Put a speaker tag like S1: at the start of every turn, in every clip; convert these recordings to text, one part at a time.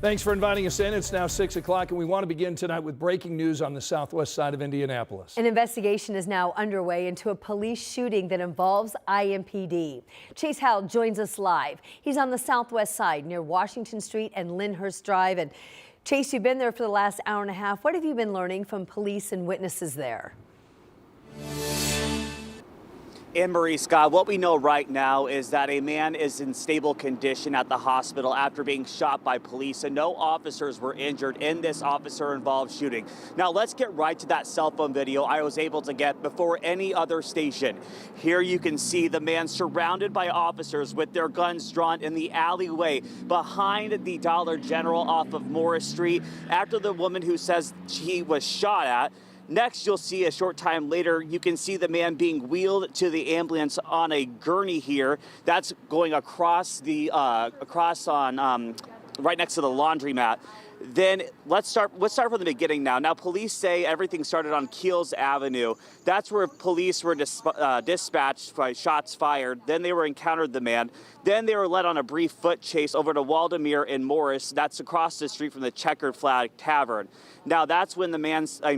S1: Thanks for inviting us in. It's now 6 o'clock, and we want to begin tonight with breaking news on the southwest side of Indianapolis.
S2: An investigation is now underway into a police shooting that involves IMPD. Chase Howell joins us live. He's on the southwest side near Washington Street and Lyndhurst Drive. And Chase, you've been there for the last hour and a half. What have you been learning from police and witnesses there?
S3: Anne-Marie, Scott, what we know right now is that a man is in stable condition at the hospital after being shot by police, and no officers were injured in this officer-involved shooting. Now, let's get right to that cell phone video I was able to get before any other station. Here you can see the man surrounded by officers with their guns drawn in the alleyway behind the Dollar General off of Morris Street after the woman who says he was shot at. Next, you'll see a short time later, you can see the man being wheeled to the ambulance on a gurney here. That's going across the right next to the laundromat. Then let's start from the beginning now. Now, police say everything started on Keels Avenue. That's where police were dispatched by shots fired. Then they encountered the man. Then they were led on a brief foot chase over to Waldemere and Morris. That's across the street from the Checkered Flag Tavern. Now, that's when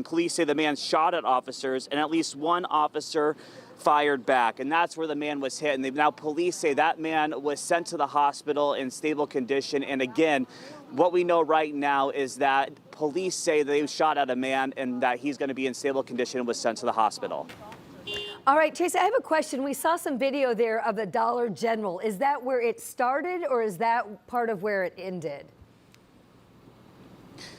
S3: police say the man shot at officers, and at least one officer fired back, and that's where the man was hit. And now police say that man was sent to the hospital in stable condition. And again, what we know right now is that police say they shot at a man and that he's going to be in stable condition and was sent to the hospital.
S2: All right, Chase, I have a question. We saw some video there of the Dollar General. Is that where it started, or is that part of where it ended?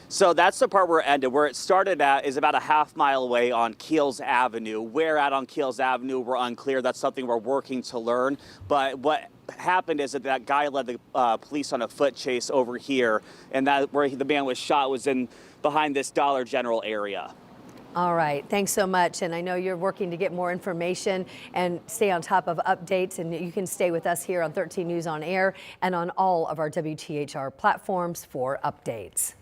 S3: So that's the part where it ended. Where it started at is about a half-mile away on Keels Avenue. Where at on Keels Avenue, we're unclear. That's something we're working to learn. But what happened is that guy led the police on a foot chase over here, and that where the man was shot was in behind this Dollar General area.
S2: All right, thanks so much. And I know you're working to get more information and stay on top of updates, and you can stay with us here on 13 News on Air and on all of our WTHR platforms for updates.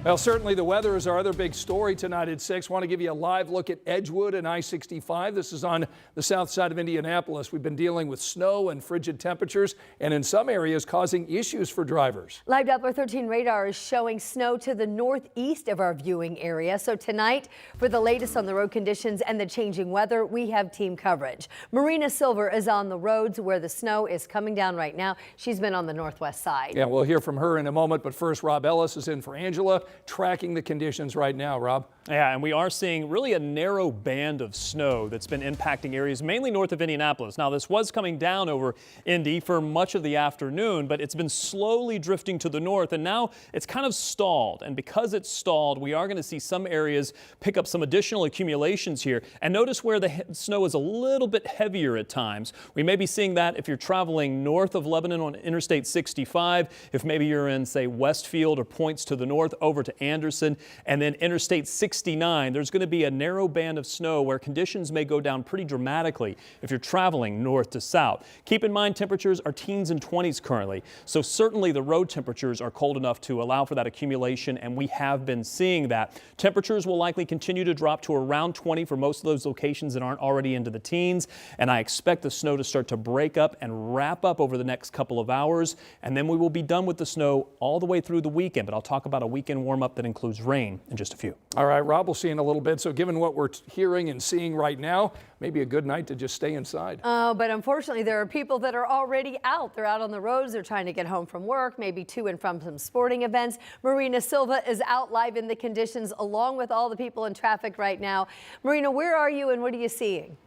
S1: Well, certainly the weather is our other big story tonight at 6. Want to give you a live look at Edgewood and I-65. This is on the south side of Indianapolis. We've been dealing with snow and frigid temperatures, and in some areas causing issues for drivers.
S2: Live Doppler 13 radar is showing snow to the northeast of our viewing area. So tonight, for the latest on the road conditions and the changing weather, we have team coverage. Marina Silver is on the roads where the snow is coming down right now. She's been on the northwest side.
S1: Yeah, we'll hear from her in a moment, but first, Rob Ellis is in for Angela, tracking the conditions right now. Rob?
S4: Yeah, and we are seeing really a narrow band of snow that's been impacting areas mainly north of Indianapolis. Now, this was coming down over Indy for much of the afternoon, but it's been slowly drifting to the north, and now it's kind of stalled. And because it's stalled, we are going to see some areas pick up some additional accumulations here. And notice where the snow is a little bit heavier at times. We may be seeing that if you're traveling north of Lebanon on Interstate 65, if maybe you're in, say, Westfield or points to the north over to Anderson, and then Interstate 69. There's going to be a narrow band of snow where conditions may go down pretty dramatically if you're traveling north to south. Keep in mind, temperatures are teens and 20s currently, so certainly the road temperatures are cold enough to allow for that accumulation, and we have been seeing that. Temperatures will likely continue to drop to around 20 for most of those locations that aren't already into the teens, and I expect the snow to start to break up and wrap up over the next couple of hours, and then we will be done with the snow all the way through the weekend. But I'll talk about a weekend warm-up that includes rain in just a few.
S1: All right, Rob, we'll see in a little bit. So given what we're hearing and seeing right now, maybe a good night to just stay inside.
S2: But unfortunately, there are people that are already out. They're out on the roads. They're trying to get home from work, maybe to and from some sporting events. Marina Silva is out live in the conditions along with all the people in traffic right now. Marina, where are you and what are you seeing?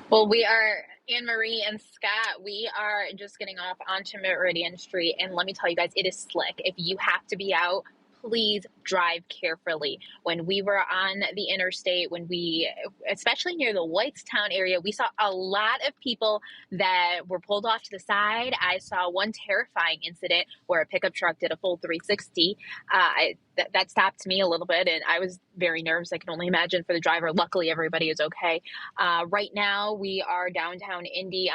S5: Well, we are, Anne-Marie and Scott, we are just getting off onto Meridian Street, and let me tell you guys, it is slick. If you have to be out, please drive carefully. When we were on the interstate, especially near the Whitestown area, we saw a lot of people that were pulled off to the side. I saw one terrifying incident where a pickup truck did a full 360. That stopped me a little bit, and I was very nervous. I can only imagine for the driver. Luckily, everybody is okay. Right now, we are downtown Indy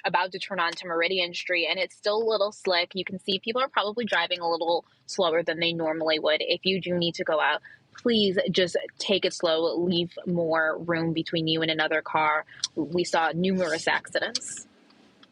S5: about to turn on to Meridian Street, and it's still a little slick. You can see people are probably driving a little slower than they normally would. If you do need to go out, please just take it slow, leave more room between you and another car. We saw numerous accidents.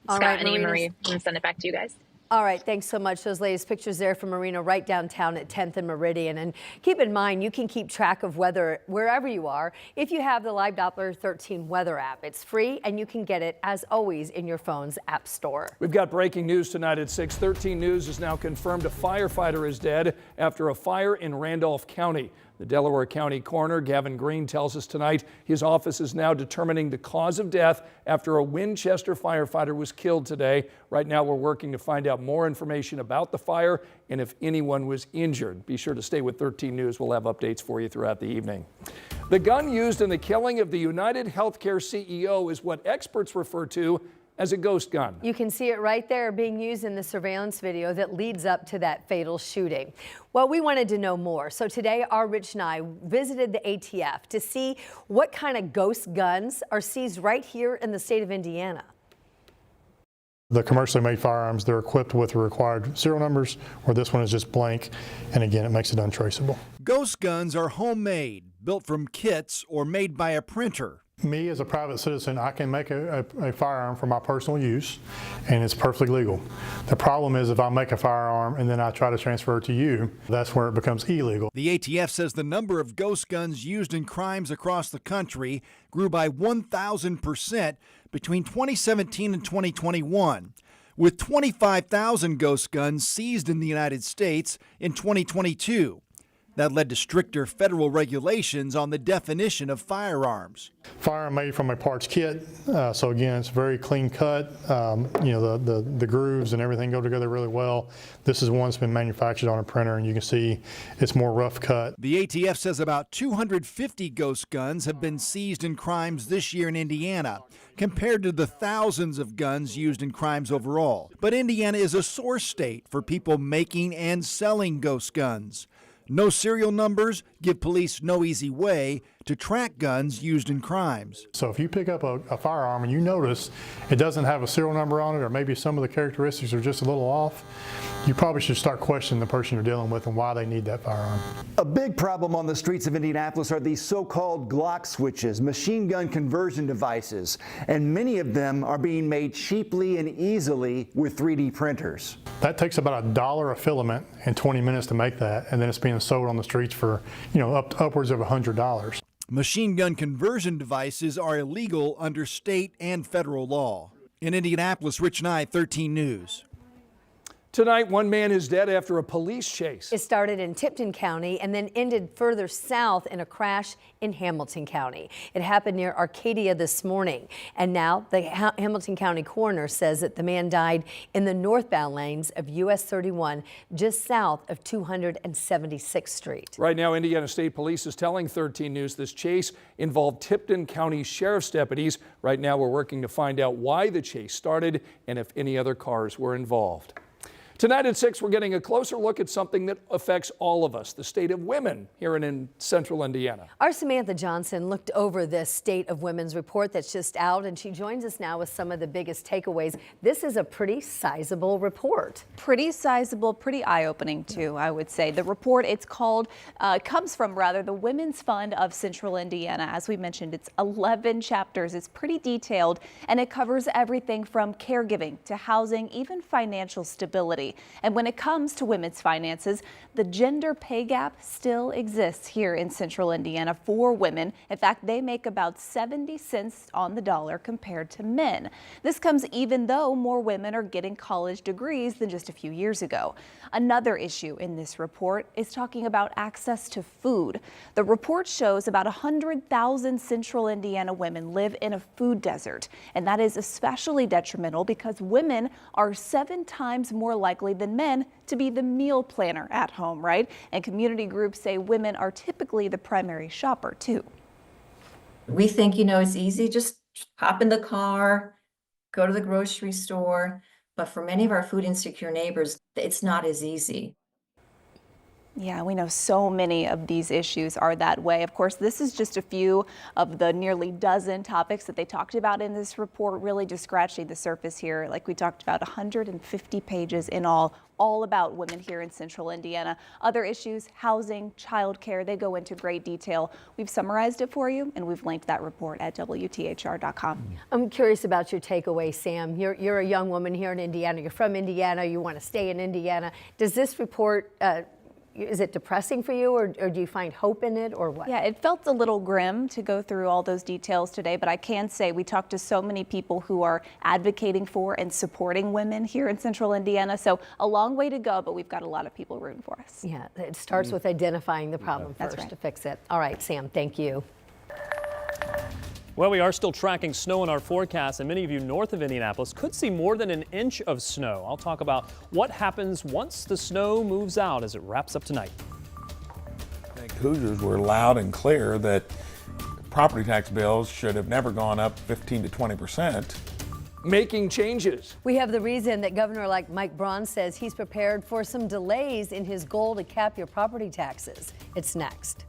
S2: All
S5: Scott
S2: right,
S5: and Anne
S2: Marina.
S5: Marie, I'm going to send it back to you guys.
S2: All right, thanks so much. Those latest pictures there from Marina right downtown at 10th and Meridian. And keep in mind, you can keep track of weather wherever you are if you have the Live Doppler 13 weather app. It's free and you can get it, as always, in your phone's app store.
S1: We've got breaking news tonight at 6. 13 News is now confirmed a firefighter is dead after a fire in Randolph County. The Delaware County coroner, Gavin Green, tells us tonight his office is now determining the cause of death after a Winchester firefighter was killed today. Right now, we're working to find out more information about the fire and if anyone was injured. Be sure to stay with 13 News. We'll have updates for you throughout the evening. The gun used in the killing of the United Healthcare CEO is what experts refer to as a ghost gun.
S2: You can see it right there being used in the surveillance video that leads up to that fatal shooting. Well, we wanted to know more. So today, our Rich and I visited the ATF to see what kind of ghost guns are seized right here in the state of Indiana.
S6: The commercially made firearms, they're equipped with the required serial numbers, where this one is just blank, and again, it makes it untraceable.
S7: Ghost guns are homemade, built from kits, or made by a printer.
S6: Me as a private citizen, I can make a firearm for my personal use, and it's perfectly legal. The problem is if I make a firearm and then I try to transfer it to you, that's where it becomes illegal.
S7: The ATF says the number of ghost guns used in crimes across the country grew by 1,000% between 2017 and 2021, with 25,000 ghost guns seized in the United States in 2022. That led to stricter federal regulations on the definition of firearms.
S6: Firearm made from a parts kit, so again, it's very clean cut. The grooves and everything go together really well. This is one that's been manufactured on a printer, and you can see it's more rough cut.
S7: The ATF says about 250 ghost guns have been seized in crimes this year in Indiana, compared to the thousands of guns used in crimes overall. But Indiana is a source state for people making and selling ghost guns. No serial numbers give police no easy way to track guns used in crimes.
S6: So if you pick up a firearm and you notice it doesn't have a serial number on it, or maybe some of the characteristics are just a little off, you probably should start questioning the person you're dealing with and why they need that firearm.
S8: A big problem on the streets of Indianapolis are these so-called Glock switches, machine gun conversion devices, and many of them are being made cheaply and easily with 3D printers.
S6: That takes about $1 a filament and 20 minutes to make that, and then it's being sold on the streets for, upwards of $100.
S7: Machine gun conversion devices are illegal under state and federal law. In Indianapolis, Rich Nye, 13 News.
S1: Tonight, one man is dead after a police chase.
S2: It started in Tipton County and then ended further south in a crash in Hamilton County. It happened near Arcadia this morning. And now the Hamilton County coroner says that the man died in the northbound lanes of US 31 just south of 276th Street.
S1: Right now, Indiana State Police is telling 13 News this chase involved Tipton County Sheriff's deputies. Right now, we're working to find out why the chase started and if any other cars were involved. Tonight at 6, we're getting a closer look at something that affects all of us, the state of women here in central Indiana.
S2: Our Samantha Johnson looked over this State of Women's report that's just out, and she joins us now with some of the biggest takeaways. This is a pretty sizable report.
S9: Pretty sizable, pretty eye-opening too, I would say. The report, it's called, comes from the Women's Fund of Central Indiana. As we mentioned, it's 11 chapters. It's pretty detailed, and it covers everything from caregiving to housing, even financial stability. And when it comes to women's finances, the gender pay gap still exists here in central Indiana for women. In fact, they make about 70 cents on the dollar compared to men. This comes even though more women are getting college degrees than just a few years ago. Another issue in this report is talking about access to food. The report shows about 100,000 central Indiana women live in a food desert, and that is especially detrimental because women are 7 times more likely than men to be the meal planner at home, right? And community groups say women are typically the primary shopper too.
S10: We think, it's easy, just hop in the car, go to the grocery store. But for many of our food insecure neighbors, it's not as easy.
S9: Yeah, we know so many of these issues are that way. Of course, this is just a few of the nearly dozen topics that they talked about in this report, really just scratching the surface here. Like we talked about, 150 pages in all about women here in central Indiana. Other issues, housing, childcare, they go into great detail. We've summarized it for you, and we've linked that report at WTHR.com.
S2: I'm curious about your takeaway, Sam. You're a young woman here in Indiana. You're from Indiana. You want to stay in Indiana. Does this report, is it depressing for you, or do you find hope in it, or what?
S9: Yeah, it felt a little grim to go through all those details today, but I can say we talked to so many people who are advocating for and supporting women here in central Indiana. So a long way to go, but we've got a lot of people rooting for us.
S2: Yeah, it starts with identifying the problem
S9: That's
S2: first
S9: right.
S2: to fix it. All right, Sam, thank you.
S4: Well, we are still tracking snow in our forecast, and many of you north of Indianapolis could see more than an inch of snow. I'll talk about what happens once the snow moves out as it wraps up tonight.
S11: I think Hoosiers were loud and clear that property tax bills should have never gone up 15 to 20%.
S1: Making changes.
S2: We have the reason that Governor-elect Mike Braun says he's prepared for some delays in his goal to cap your property taxes. It's next.